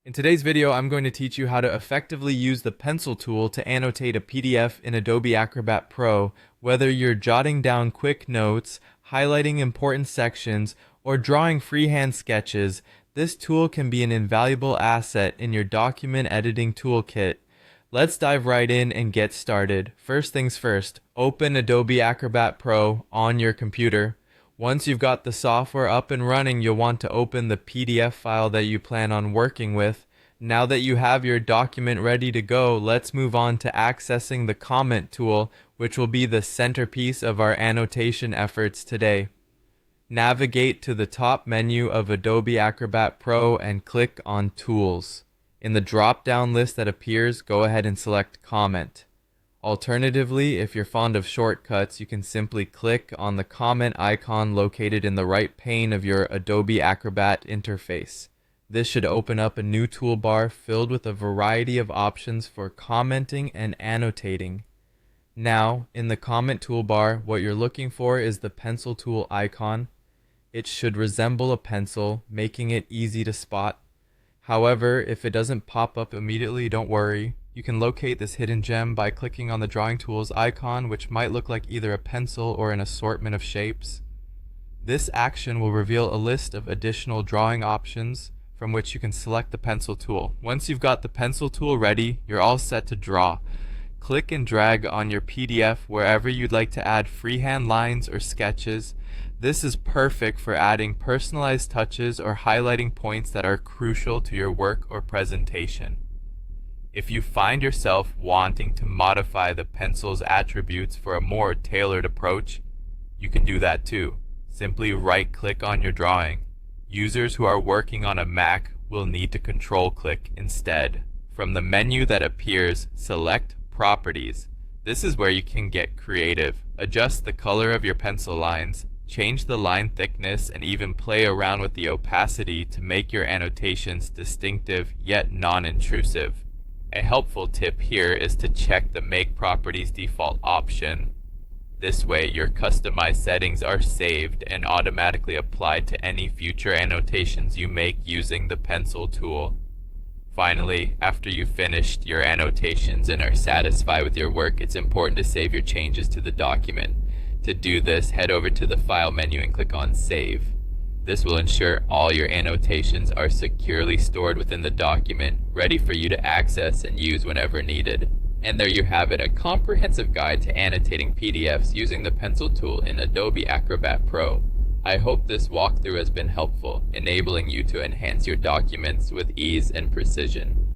In today's video, I'm going to teach you how to effectively use the pencil tool to annotate a PDF in Adobe Acrobat Pro, whether you're jotting down quick notes, highlighting important sections, or drawing freehand sketches. This tool can be an invaluable asset in your document editing toolkit. Let's dive right in and get started. First things first, open Adobe Acrobat Pro on your computer. Once you've got the software up and running, you'll want to open the PDF file that you plan on working with. Now that you have your document ready to go, let's move on to accessing the comment tool, which will be the centerpiece of our annotation efforts today. Navigate to the top menu of Adobe Acrobat Pro and click on Tools. In the drop-down list that appears, go ahead and select Comment. Alternatively, if you're fond of shortcuts, you can simply click on the comment icon located in the right pane of your Adobe Acrobat interface. This should open up a new toolbar filled with a variety of options for commenting and annotating. Now, in the comment toolbar, what you're looking for is the pencil tool icon. It should resemble a pencil, making it easy to spot. However, if it doesn't pop up immediately, don't worry. You can locate this hidden gem by clicking on the drawing tools icon, which might look like either a pencil or an assortment of shapes. This action will reveal a list of additional drawing options from which you can select the pencil tool. Once you've got the pencil tool ready, you're all set to draw. Click and drag on your PDF wherever you'd like to add freehand lines or sketches. This is perfect for adding personalized touches or highlighting points that are crucial to your work or presentation. If you find yourself wanting to modify the pencil's attributes for a more tailored approach, you can do that too. Simply right-click on your drawing. Users who are working on a Mac will need to control-click instead. From the menu that appears, select Properties. This is where you can get creative. Adjust the color of your pencil lines, change the line thickness, and even play around with the opacity to make your annotations distinctive yet non-intrusive. A helpful tip here is to check the Make Properties default option. This way, your customized settings are saved and automatically applied to any future annotations you make using the pencil tool. Finally, after you've finished your annotations and are satisfied with your work, it's important to save your changes to the document. To do this, head over to the File menu and click on Save. This will ensure all your annotations are securely stored within the document, ready for you to access and use whenever needed. And there you have it, a comprehensive guide to annotating PDFs using the pencil tool in Adobe Acrobat Pro. I hope this walkthrough has been helpful, enabling you to enhance your documents with ease and precision.